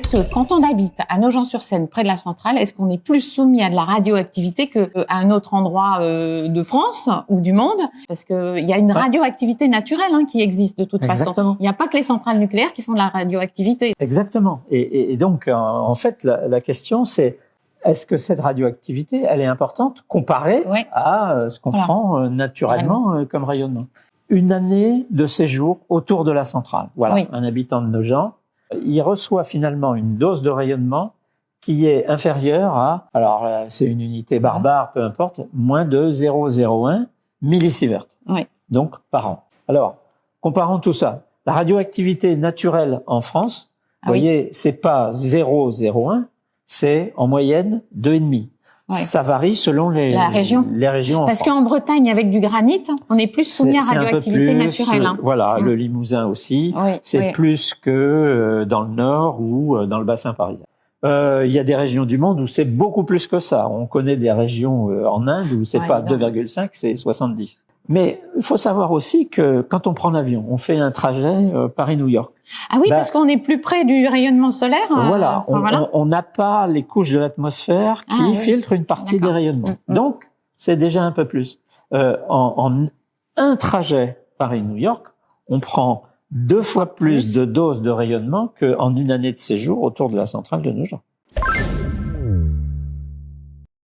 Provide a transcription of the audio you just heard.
Est-ce que quand on habite à Nogent-sur-Seine, près de la centrale, est-ce qu'on est plus soumis à de la radioactivité qu'à un autre endroit de France ou du monde? Parce que il y a une radioactivité naturelle qui existe de toute façon. Il n'y a pas que les centrales nucléaires qui font de la radioactivité. Exactement. Et donc, en fait, la question, c'est est-ce que cette radioactivité, elle est importante comparée à ce qu'on prend naturellement comme rayonnement? Une année de séjour autour de la centrale. Voilà, un habitant de Nogent, il reçoit finalement une dose de rayonnement qui est inférieure à, alors c'est une unité barbare, peu importe, moins de 0,01 millisievert. Donc par an. Alors, comparons tout ça. La radioactivité naturelle en France, vous voyez, c'est pas 0,01, c'est en moyenne 2,5. Ça varie selon les régions en Parce France. qu'en Bretagne, avec du granit, on est plus soumis à radioactivité naturelle. Voilà, le Limousin aussi. C'est plus que dans le Nord ou dans le bassin parisien. Il y a des régions du monde où c'est beaucoup plus que ça. On connaît des régions en Inde où c'est pas 2,5, c'est 70. Mais il faut savoir aussi que quand on prend l'avion, on fait un trajet Paris-New York. Ah oui, parce qu'on est plus près du rayonnement solaire. Voilà, on n'a pas les couches de l'atmosphère qui filtrent une partie des rayonnements. Donc, c'est déjà un peu plus. En un trajet Paris-New York, on prend 2 fois plus de doses de rayonnement qu'en une année de séjour autour de la centrale de Nogent.